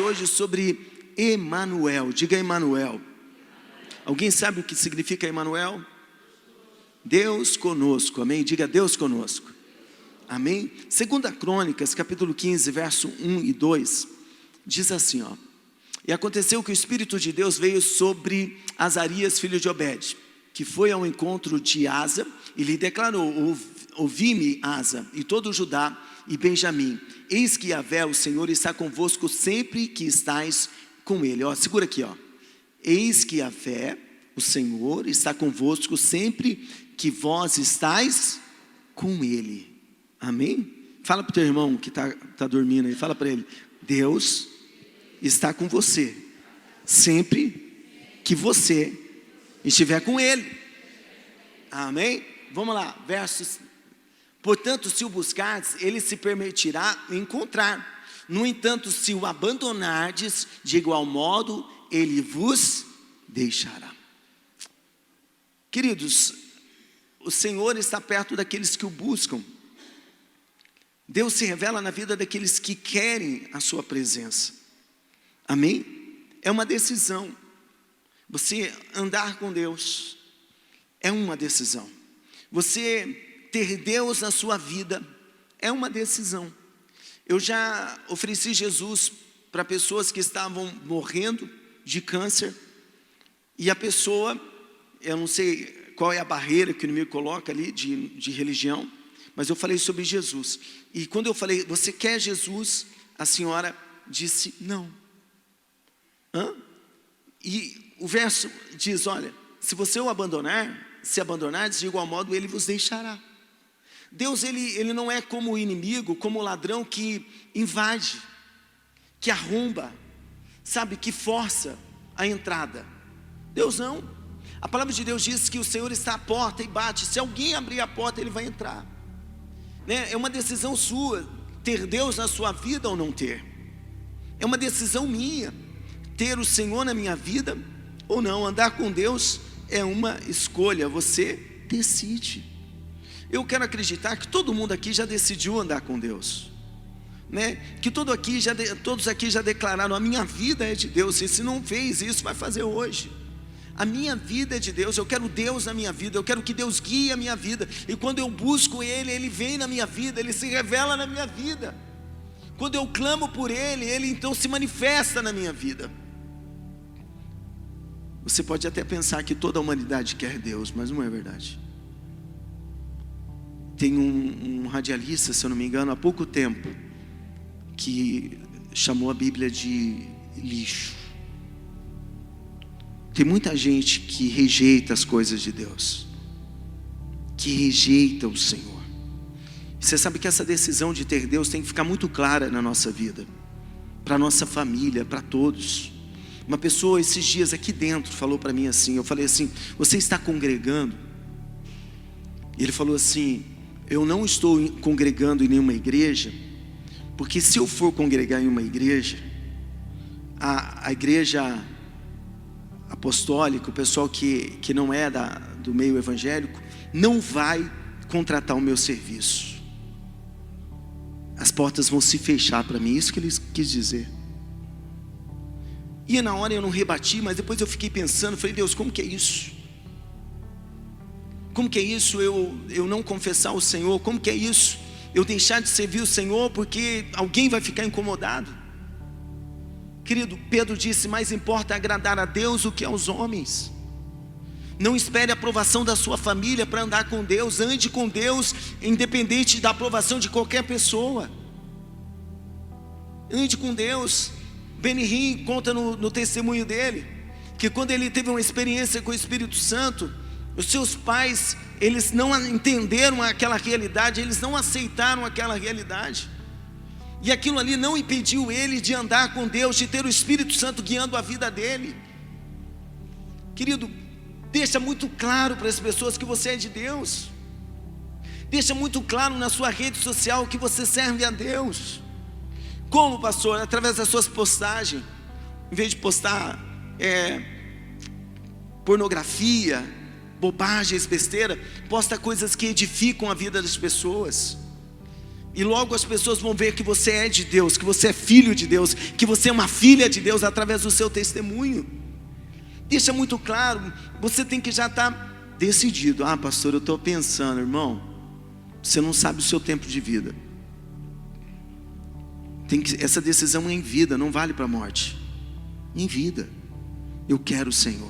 hoje sobre Emanuel. Diga Emanuel. Alguém sabe o que significa Emanuel? Deus conosco, amém? Diga Deus conosco, amém? 2 Crônicas, capítulo 15, verso 1 e 2, diz assim, ó: e aconteceu que o Espírito de Deus veio sobre Azarias, filho de Obed, que foi ao encontro de Asa, e lhe declarou: ouvi-me, Asa, e todo Judá e Benjamim, eis que Yahvé, o Senhor, está convosco sempre que estáis com ele. Ó, segura aqui, ó. Eis que Yahvé, o Senhor, está convosco sempre que vós estáis com ele. Amém? Fala para o teu irmão que tá dormindo aí, fala para ele: Deus está com você sempre que você estiver com ele. Amém? Vamos lá, versos. Portanto, se o buscardes, ele se permitirá encontrar. No entanto, se o abandonardes, de igual modo, ele vos deixará. Queridos, o Senhor está perto daqueles que o buscam. Deus se revela na vida daqueles que querem a sua presença. Amém? É uma decisão. Você andar com Deus é uma decisão. Você ter Deus na sua vida é uma decisão. Eu já ofereci Jesus para pessoas que estavam morrendo de câncer, e a pessoa, eu não sei qual é a barreira que o inimigo coloca ali de religião, mas eu falei sobre Jesus. E quando eu falei: você quer Jesus? A senhora disse: não. E o verso diz: olha, se você o abandonar, se abandonardes, de igual modo ele vos deixará. Deus, ele não é como o inimigo, como o ladrão que invade, que arromba, sabe, que força a entrada. Deus não. A palavra de Deus diz que o Senhor está à porta e bate. Se alguém abrir a porta, ele vai entrar, né? É uma decisão sua, ter Deus na sua vida ou não ter. É uma decisão minha, ter o Senhor na minha vida ou não. Andar com Deus é uma escolha, você decide. Eu quero acreditar que todo mundo aqui já decidiu andar com Deus, né? Que todos aqui já declararam: a minha vida é de Deus. E se não fez isso, vai fazer hoje. A minha vida é de Deus, eu quero Deus na minha vida, eu quero que Deus guie a minha vida. E quando eu busco Ele, Ele vem na minha vida, Ele se revela na minha vida. Quando eu clamo por Ele, Ele então se manifesta na minha vida. Você pode até pensar que toda a humanidade quer Deus, mas não é verdade. Tem um radialista, se eu não me engano, há pouco tempo, que chamou a Bíblia de lixo. Tem muita gente que rejeita as coisas de Deus, que rejeita o Senhor. Você sabe que essa decisão de ter Deus tem que ficar muito clara na nossa vida, para a nossa família, para todos. Uma pessoa esses dias aqui dentro falou para mim assim, eu falei assim: você está congregando? E ele falou assim: eu não estou congregando em nenhuma igreja, porque se eu for congregar em uma igreja, a igreja apostólica, o pessoal que não é do meio evangélico, não vai contratar o meu serviço. As portas vão se fechar para mim. Isso que ele quis dizer. E na hora eu não rebati, mas depois eu fiquei pensando, falei: Deus, como que é isso? Como que é isso eu não confessar o Senhor? Como que é isso eu deixar de servir o Senhor porque alguém vai ficar incomodado? Querido, Pedro disse: mais importa agradar a Deus do que aos homens. Não espere a aprovação da sua família para andar com Deus. Ande com Deus independente da aprovação de qualquer pessoa. Ande com Deus. Benny Hinn conta no testemunho dele que quando ele teve uma experiência com o Espírito Santo, os seus pais, eles não entenderam aquela realidade, eles não aceitaram aquela realidade, e aquilo ali não impediu ele de andar com Deus, de ter o Espírito Santo guiando a vida dele. Querido, deixa muito claro para as pessoas que você é de Deus. Deixa muito claro na sua rede social que você serve a Deus. Como, pastor? Através das suas postagens. Em vez de postar pornografia, bobagens, besteira, posta coisas que edificam a vida das pessoas. E logo as pessoas vão ver que você é de Deus, que você é filho de Deus, que você é uma filha de Deus através do seu testemunho. Deixa muito claro, você tem que já estar decidido. Ah, pastor, eu estou pensando, irmão, você não sabe o seu tempo de vida. Essa decisão é em vida, não vale para a morte. Em vida. Eu quero o Senhor.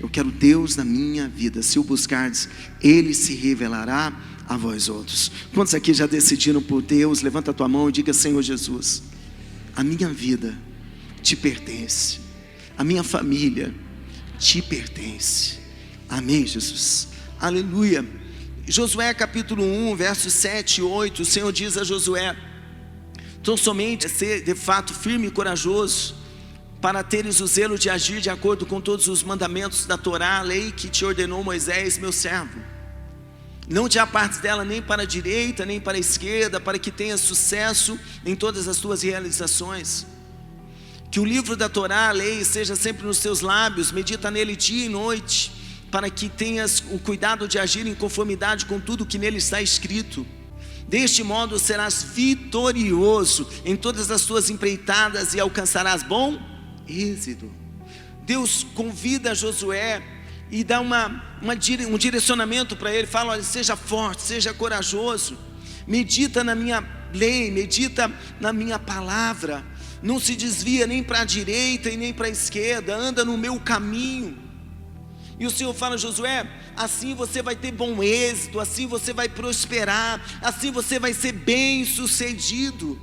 Eu quero Deus na minha vida. Se o buscardes, Ele se revelará a vós outros. Quantos aqui já decidiram por Deus? Levanta a tua mão e diga: Senhor Jesus, a minha vida te pertence, a minha família te pertence. Amém, Jesus? Aleluia. Josué capítulo 1, versos 7 e 8, o Senhor diz a Josué: então somente ser de fato firme e corajoso, para teres o zelo de agir de acordo com todos os mandamentos da Torá, a lei que te ordenou Moisés, meu servo. Não te apartes dela nem para a direita, nem para a esquerda, para que tenhas sucesso em todas as tuas realizações. Que o livro da Torá, a lei, esteja sempre nos teus lábios, medita nele dia e noite, para que tenhas o cuidado de agir em conformidade com tudo que nele está escrito. Deste modo serás vitorioso em todas as tuas empreitadas e alcançarás bom êxito. Deus convida Josué e dá um direcionamento para ele. Fala: olha, seja forte, seja corajoso, medita na minha lei, medita na minha palavra, não se desvia nem para a direita e nem para a esquerda, anda no meu caminho. E o Senhor fala: Josué, assim você vai ter bom êxito, assim você vai prosperar, assim você vai ser bem sucedido.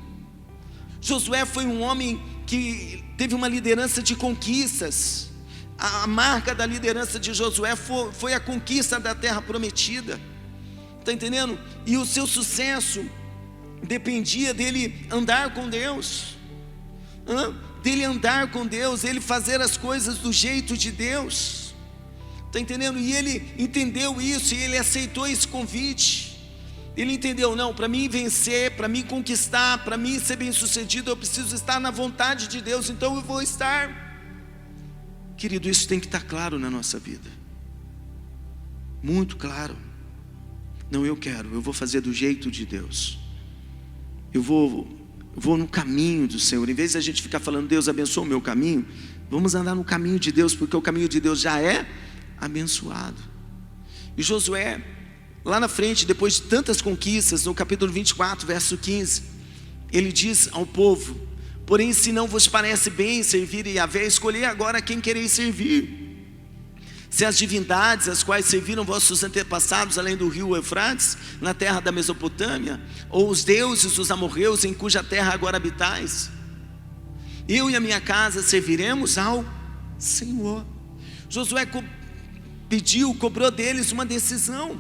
Josué foi um homem que teve uma liderança de conquistas. A marca da liderança de Josué foi a conquista da terra prometida. Está entendendo? E o seu sucesso dependia dele andar com Deus, dele andar com Deus, ele fazer as coisas do jeito de Deus. Está entendendo? E ele entendeu isso, e ele aceitou esse convite. Ele entendeu: não, para mim vencer, para mim conquistar, para mim ser bem sucedido, eu preciso estar na vontade de Deus, então eu vou estar. Querido, isso tem que estar claro na nossa vida, muito claro. Não, eu vou fazer do jeito de Deus, eu vou no caminho do Senhor. Em vez de a gente ficar falando: Deus abençoa o meu caminho, vamos andar no caminho de Deus, porque o caminho de Deus já é abençoado. E Josué, lá na frente, depois de tantas conquistas, no capítulo 24, verso 15, ele diz ao povo: porém, se não vos parece bem servir Yahvé, escolhei agora quem quereis servir. Se as divindades as quais serviram vossos antepassados além do rio Eufrates, na terra da Mesopotâmia, ou os deuses dos amorreus em cuja terra agora habitais, eu e a minha casa serviremos ao Senhor. Josué cobrou deles uma decisão.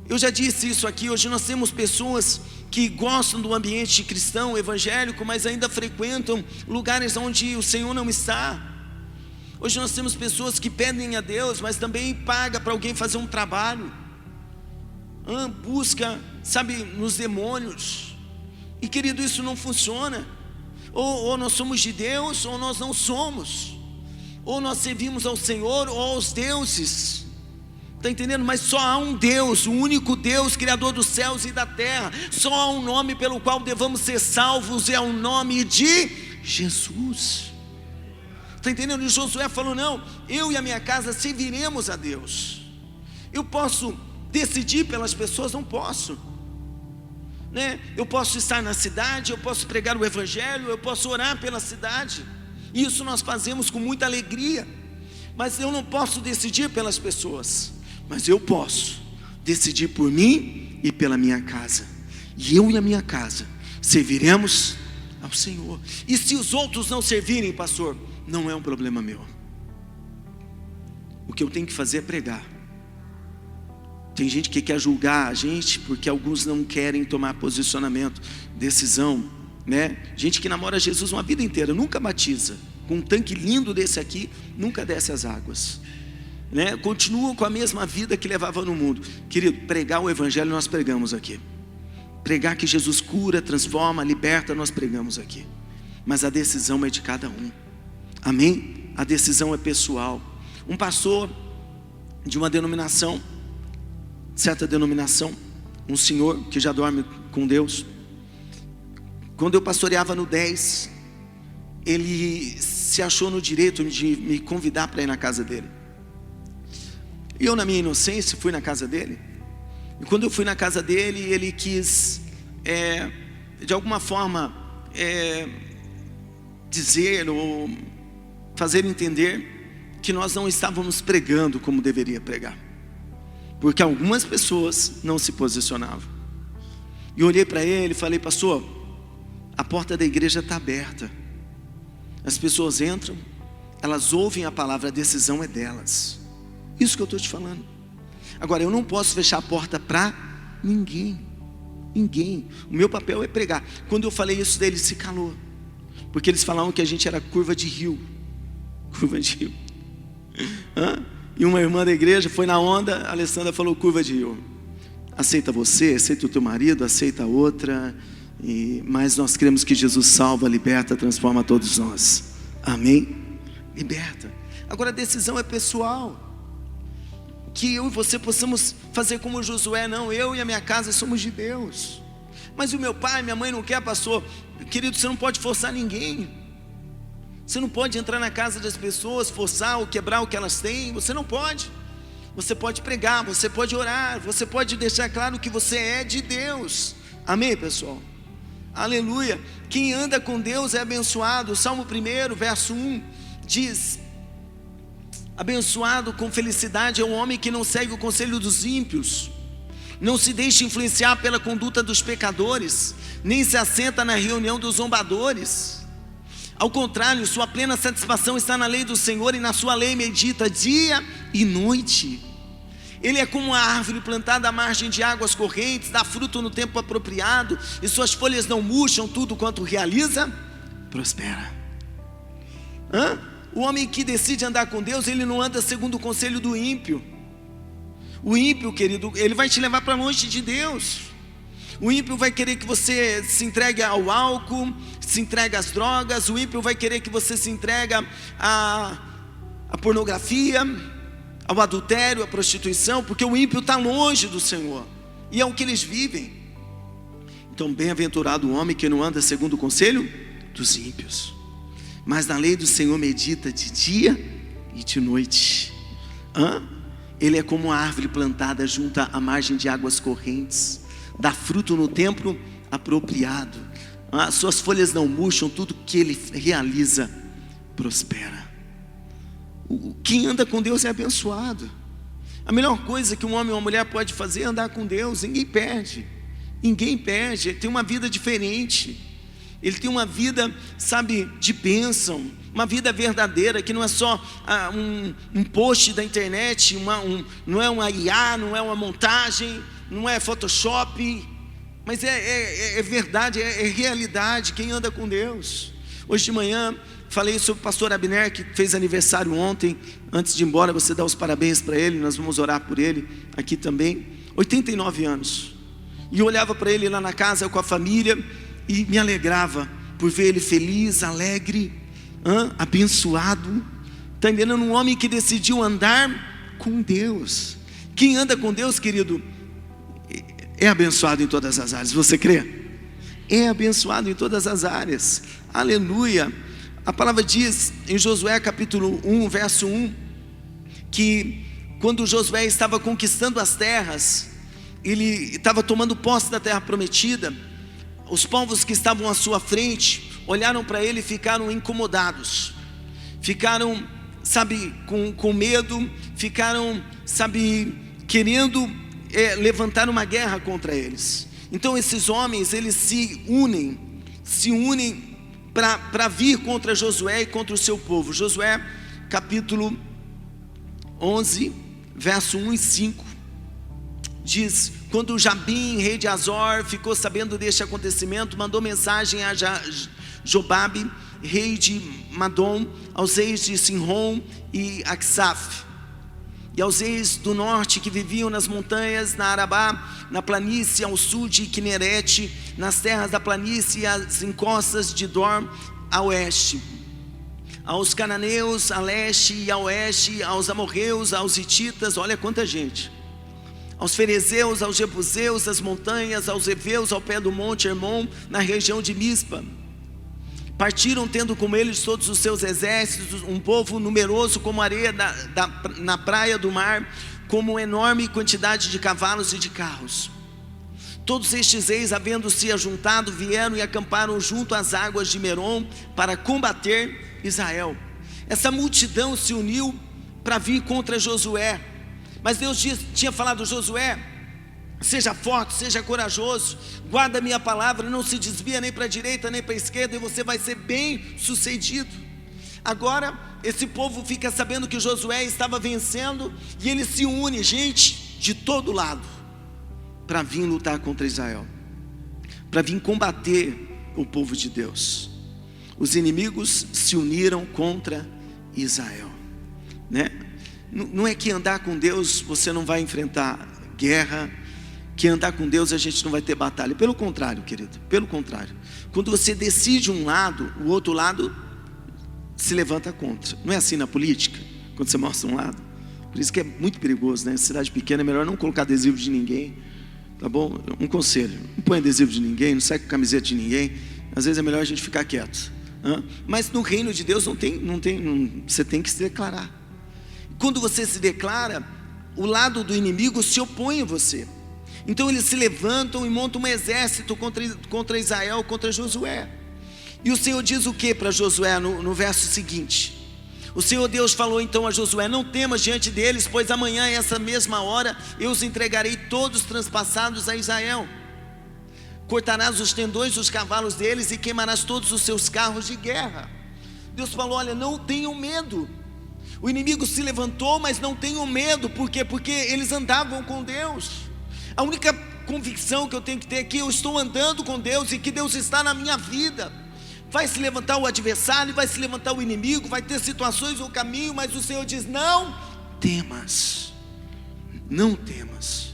Eu já disse isso aqui. Hoje nós temos pessoas que gostam do ambiente cristão, evangélico, mas ainda frequentam lugares onde o Senhor não está. Hoje nós temos pessoas que pedem a Deus, mas também paga para alguém fazer um trabalho, busca, nos demônios. E querido, isso não funciona. Ou nós somos de Deus, ou nós não somos. Ou nós servimos ao Senhor ou aos deuses. Está entendendo? Mas só há um Deus, o único Deus, Criador dos céus e da terra. Só há um nome pelo qual devemos ser salvos, é o nome de Jesus. Está entendendo? E Josué falou: não, eu e a minha casa serviremos a Deus. Eu posso decidir pelas pessoas? Não posso, né? Eu posso estar na cidade, eu posso pregar o evangelho, eu posso orar pela cidade. Isso nós fazemos com muita alegria. Mas eu não posso decidir pelas pessoas, mas eu posso decidir por mim e pela minha casa. E eu e a minha casa serviremos ao Senhor. E se os outros não servirem, pastor, não é um problema meu. O que eu tenho que fazer é pregar. Tem gente que quer julgar a gente porque alguns não querem tomar posicionamento, decisão, né? Gente que namora Jesus uma vida inteira, nunca batiza, com um tanque lindo desse aqui, nunca desce as águas, né? Continua com a mesma vida que levava no mundo. Querido, pregar o evangelho nós pregamos aqui. Pregar que Jesus cura, transforma, liberta, nós pregamos aqui. Mas a decisão é de cada um. Amém? A decisão é pessoal. Um pastor de uma denominação, certa denominação, um senhor que já dorme com Deus. Quando eu pastoreava no 10, ele se achou no direito de me convidar para ir na casa dele. E eu, na minha inocência, fui na casa dele. E quando eu fui na casa dele, ele quis, de alguma forma, dizer ou fazer entender que nós não estávamos pregando como deveria pregar, porque algumas pessoas não se posicionavam. E eu olhei para ele e falei: pastor, a porta da igreja está aberta, as pessoas entram, elas ouvem a palavra, a decisão é delas. Isso que eu estou te falando. Agora, eu não posso fechar a porta para ninguém. O meu papel é pregar. Quando eu falei isso dele, se calou, porque eles falavam que a gente era curva de rio. E uma irmã da igreja foi na onda. A Alessandra falou: curva de rio, aceita você, aceita o teu marido, aceita a outra, mas nós cremos que Jesus salva, liberta, transforma todos nós. Amém? Liberta. Agora a decisão é pessoal. Que eu e você possamos fazer como Josué: não, eu e a minha casa somos de Deus. Mas o meu pai, minha mãe não quer, pastor. Querido, você não pode forçar ninguém. Você não pode entrar na casa das pessoas, forçar ou quebrar o que elas têm. Você não pode. Você pode pregar, você pode orar, você pode deixar claro que você é de Deus. Amém, pessoal? Aleluia. Quem anda com Deus é abençoado. O Salmo 1, verso 1 diz: abençoado com felicidade é o homem que não segue o conselho dos ímpios, não se deixa influenciar pela conduta dos pecadores, nem se assenta na reunião dos zombadores. Ao contrário, sua plena satisfação está na lei do Senhor, e na sua lei medita dia e noite. Ele é como uma árvore plantada à margem de águas correntes, dá fruto no tempo apropriado, e suas folhas não murcham, tudo quanto realiza prospera. O homem que decide andar com Deus, ele não anda segundo o conselho do ímpio. O ímpio, querido, ele vai te levar para longe de Deus. O ímpio vai querer que você se entregue ao álcool, se entregue às drogas. O ímpio vai querer que você se entregue à pornografia, ao adultério, à prostituição, porque o ímpio está longe do Senhor, e é o que eles vivem. Então, bem-aventurado o homem que não anda segundo o conselho dos ímpios, mas na lei do Senhor medita de dia e de noite. Ele é como uma árvore plantada junto à margem de águas correntes, dá fruto no tempo apropriado, suas folhas não murcham, tudo que ele realiza prospera. Quem anda com Deus é abençoado. A melhor coisa que um homem ou uma mulher pode fazer é andar com Deus. Ninguém perde, ele tem uma vida diferente. Ele tem uma vida, sabe, de bênção, uma vida verdadeira, que não é só um post da internet, não é uma IA, não é uma montagem, não é Photoshop, mas é verdade, é realidade. Quem anda com Deus. Hoje de manhã falei sobre o pastor Abner, que fez aniversário ontem. Antes de ir embora, você dá os parabéns para ele, nós vamos orar por ele aqui também. 89 anos. E eu olhava para ele lá na casa com a família e me alegrava por ver ele feliz, alegre, abençoado. Está entendendo? Um homem que decidiu andar com Deus. Quem anda com Deus, querido, é abençoado em todas as áreas. Você crê? É abençoado em todas as áreas. Aleluia. A palavra diz em Josué capítulo 1, verso 1, que quando Josué estava conquistando as terras, ele estava tomando posse da terra prometida. Os povos que estavam à sua frente olharam para ele e ficaram incomodados, ficaram, sabe, com medo, ficaram, sabe, querendo levantar uma guerra contra eles. Então esses homens, eles se unem para vir contra Josué e contra o seu povo. Josué capítulo 11, verso 1 e 5 diz: quando Jabim, rei de Azor, ficou sabendo deste acontecimento, mandou mensagem a Jobabe, rei de Madom, aos reis de Sinrom e Aksaf, e aos reis do norte que viviam nas montanhas, na Arabá, na planície ao sul de Quinerete, nas terras da planície e as encostas de Dor a oeste, aos cananeus a leste e a oeste, aos amorreus, aos hititas, olha quanta gente, aos ferezeus, aos jebuseus, às montanhas, aos heveus, ao pé do monte Hermon, na região de Mispa. Partiram tendo com eles todos os seus exércitos, um povo numeroso como a areia na praia do mar, como uma enorme quantidade de cavalos e de carros. Todos estes reis, havendo-se ajuntado, vieram e acamparam junto às águas de Merom para combater Israel. Essa multidão se uniu para vir contra Josué. Mas Deus tinha falado: Josué, seja forte, seja corajoso, guarda a minha palavra, não se desvia nem para a direita nem para a esquerda, e você vai ser bem sucedido. Agora esse povo fica sabendo que Josué estava vencendo, e ele se une, gente, de todo lado, para vir lutar contra Israel, para vir combater o povo de Deus. Os inimigos se uniram contra Israel, né? Não é que andar com Deus você não vai enfrentar guerra, que andar com Deus a gente não vai ter batalha. Pelo contrário, querido, pelo contrário. Quando você decide um lado, o outro lado se levanta contra. Não é assim na política, quando você mostra um lado? Por isso que é muito perigoso, né? Cidade pequena é melhor não colocar adesivo de ninguém, tá bom? Um conselho: não põe adesivo de ninguém, não sai com camiseta de ninguém. Às vezes é melhor a gente ficar quieto. Mas no reino de Deus você tem que se declarar. Quando você se declara, o lado do inimigo se opõe a você. Então eles se levantam e montam um exército contra Israel, contra Josué. E o Senhor diz o que para Josué no verso seguinte? O Senhor Deus falou então a Josué: não temas diante deles, pois amanhã a essa mesma hora eu os entregarei todos transpassados a Israel. Cortarás os tendões dos cavalos deles e queimarás todos os seus carros de guerra. Deus falou: olha, não tenham medo. O inimigo se levantou, mas não tenham medo. Por quê? Porque eles andavam com Deus. A única convicção que eu tenho que ter é que eu estou andando com Deus e que Deus está na minha vida. Vai se levantar o adversário, vai se levantar o inimigo, vai ter situações no caminho, mas o Senhor diz: não temas, não temas.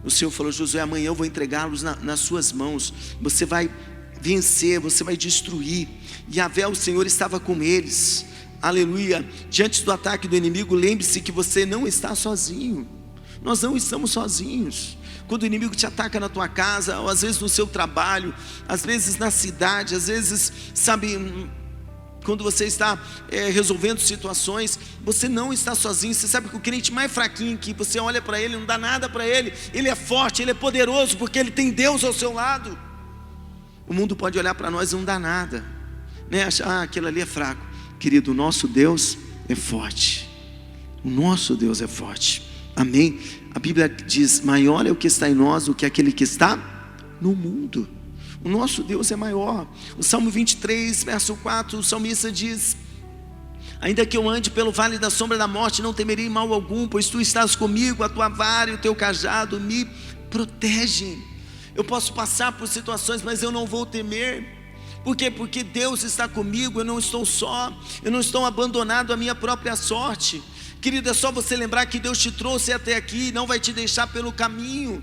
O Senhor falou: Josué, amanhã eu vou entregá-los nas suas mãos, você vai vencer, você vai destruir. Yahvé, o Senhor, estava com eles. Aleluia. Diante do ataque do inimigo, lembre-se que você não está sozinho. Nós não estamos sozinhos. Quando o inimigo te ataca na tua casa, ou às vezes no seu trabalho, às vezes na cidade, às vezes, sabe, quando você está resolvendo situações, você não está sozinho. Você sabe que o crente mais fraquinho, que você olha para ele, não dá nada para ele, ele é forte, ele é poderoso, porque ele tem Deus ao seu lado. O mundo pode olhar para nós e não dá nada, né? Achar: aquilo ali é fraco. Querido, o nosso Deus é forte. O nosso Deus é forte. Amém? A Bíblia diz: maior é o que está em nós do que aquele que está no mundo. O nosso Deus é maior. O Salmo 23, verso 4, o salmista diz: ainda que eu ande pelo vale da sombra da morte, não temerei mal algum, pois tu estás comigo, a tua vara e o teu cajado me protegem. Eu posso passar por situações, mas eu não vou temer. Por quê? Porque Deus está comigo, eu não estou só, eu não estou abandonado à minha própria sorte. Querido, é só você lembrar que Deus te trouxe até aqui, não vai te deixar pelo caminho.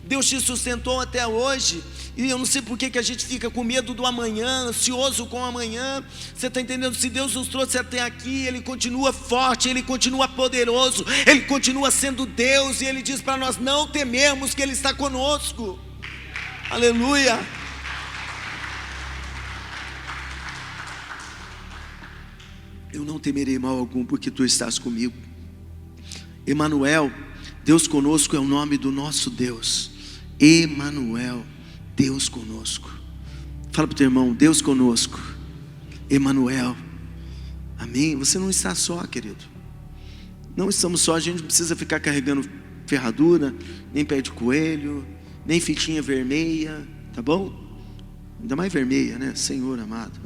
Deus te sustentou até hoje. E eu não sei por que a gente fica com medo do amanhã, ansioso com o amanhã. Você está entendendo? Se Deus nos trouxe até aqui, Ele continua forte, Ele continua poderoso, Ele continua sendo Deus. E Ele diz para nós não temermos, que Ele está conosco. Aleluia. Eu não temerei mal algum, porque tu estás comigo. Emanuel, Deus conosco, é o nome do nosso Deus. Emanuel, Deus conosco. Fala para o teu irmão: Deus conosco. Emanuel. Amém? Você não está só, querido. Não estamos só. A gente não precisa ficar carregando ferradura, nem pé de coelho, nem fitinha vermelha, tá bom? Ainda mais vermelha, né? Senhor amado.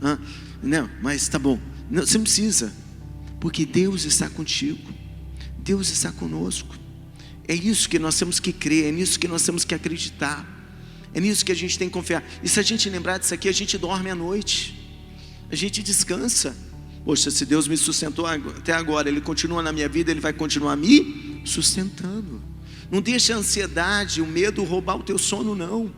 Não, mas tá bom. Não, você não precisa, porque Deus está contigo, Deus está conosco. É isso que nós temos que crer, é nisso que nós temos que acreditar, é nisso que a gente tem que confiar. E se a gente lembrar disso aqui, a gente dorme à noite, a gente descansa. Poxa, se Deus me sustentou até agora, Ele continua na minha vida, Ele vai continuar me sustentando. Não deixa a ansiedade, o medo roubar o teu sono, não.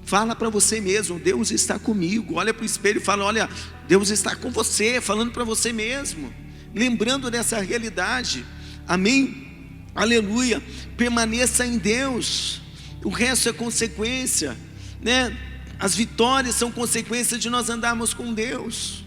Fala para você mesmo: Deus está comigo. Olha para o espelho e fala: olha, Deus está com você, falando para você mesmo, lembrando dessa realidade. Amém? Aleluia. Permaneça em Deus. O resto é consequência, né? As vitórias são consequência de nós andarmos com Deus,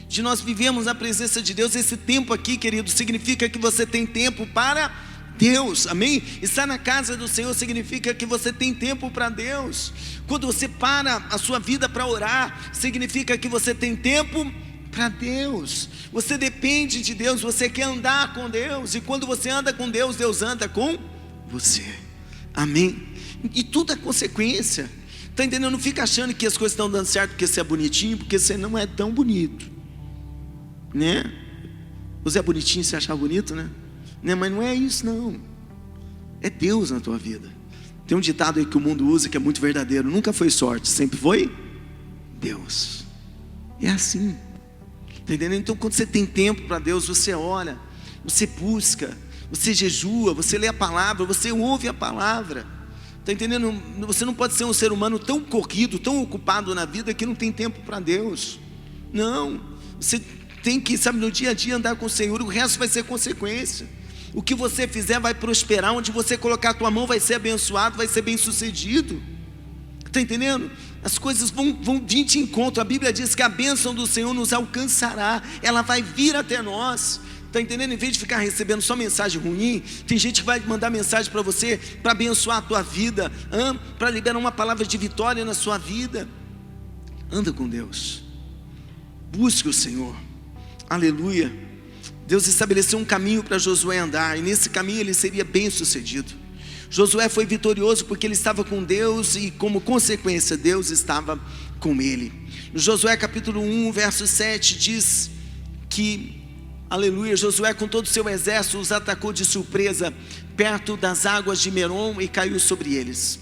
de nós vivemos na presença de Deus. Esse tempo aqui, querido, significa que você tem tempo para Deus, amém? Estar na casa do Senhor significa que você tem tempo para Deus. Quando você para a sua vida para orar, significa que você tem tempo para Deus. Você depende de Deus, você quer andar com Deus, e quando você anda com Deus, Deus anda com você, amém? E tudo é consequência, está entendendo? Não fica achando que as coisas estão dando certo porque você é bonitinho, porque você não é tão bonito, né? Você é bonitinho, você achar bonito, né? Mas não é isso não, é Deus na tua vida. Tem um ditado aí que o mundo usa que é muito verdadeiro: nunca foi sorte, sempre foi Deus. É assim, está entendendo? Então quando você tem tempo para Deus, você ora, você busca, você jejua, você lê a palavra, você ouve a palavra, está entendendo? Você não pode ser um ser humano tão corrido, tão ocupado na vida que não tem tempo para Deus. Não, você tem que, sabe, no dia a dia andar com o Senhor. O resto vai ser consequência. O que você fizer vai prosperar. Onde você colocar a tua mão vai ser abençoado, vai ser bem sucedido. Está entendendo? As coisas vão vir de encontro. A Bíblia diz que a bênção do Senhor nos alcançará. Ela vai vir até nós. Está entendendo? Em vez de ficar recebendo só mensagem ruim, tem gente que vai mandar mensagem para você, para abençoar a tua vida, para liberar uma palavra de vitória na sua vida. Anda com Deus, busque o Senhor, aleluia. Deus estabeleceu um caminho para Josué andar, e nesse caminho ele seria bem sucedido. Josué foi vitorioso porque ele estava com Deus, e como consequência Deus estava com ele. No Josué capítulo 1, verso 7 diz que, aleluia, Josué com todo o seu exército os atacou de surpresa perto das águas de Merom e caiu sobre eles.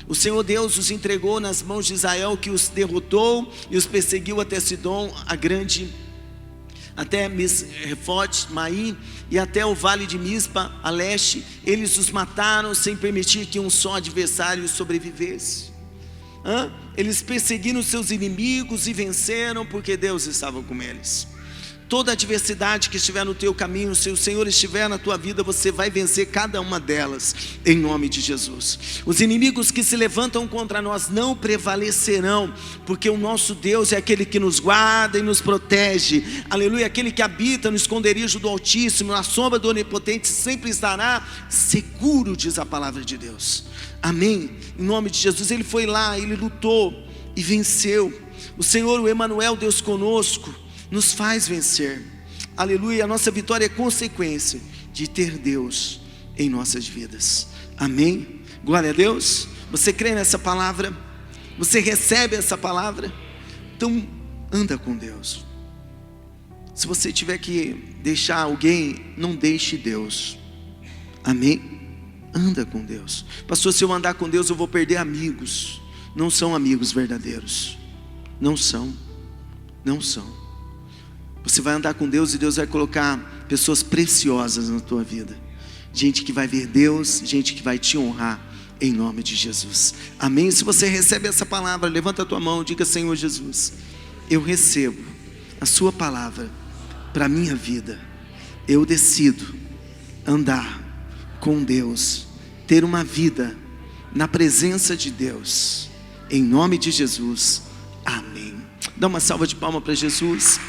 O Senhor Deus os entregou nas mãos de Israel, que os derrotou e os perseguiu até Sidom, a grande, até Misrefote, Maim, e até o vale de Mispa, a leste. Eles os mataram sem permitir que um só adversário sobrevivesse. Eles perseguiram seus inimigos e venceram, porque Deus estava com eles. Toda adversidade que estiver no teu caminho, se o Senhor estiver na tua vida, você vai vencer cada uma delas, em nome de Jesus. Os inimigos que se levantam contra nós não prevalecerão, porque o nosso Deus é aquele que nos guarda e nos protege, aleluia. Aquele que habita no esconderijo do Altíssimo, na sombra do Onipotente, sempre estará seguro, diz a palavra de Deus, amém, em nome de Jesus. Ele foi lá, ele lutou e venceu. O Senhor, o Emanuel, Deus conosco, nos faz vencer, aleluia. A nossa vitória é consequência de ter Deus em nossas vidas, amém, glória a Deus. Você crê nessa palavra? Você recebe essa palavra? Então anda com Deus. Se você tiver que deixar alguém, não deixe Deus, amém. Anda com Deus. Pastor, se eu andar com Deus eu vou perder amigos. Não são amigos verdadeiros, não são. Você vai andar com Deus e Deus vai colocar pessoas preciosas na tua vida, gente que vai ver Deus, gente que vai te honrar, em nome de Jesus, amém. Se você recebe essa palavra, levanta a tua mão, diga: Senhor Jesus, eu recebo a sua palavra para a minha vida. Eu decido andar com Deus, ter uma vida na presença de Deus, em nome de Jesus, amém. Dá uma salva de palmas para Jesus.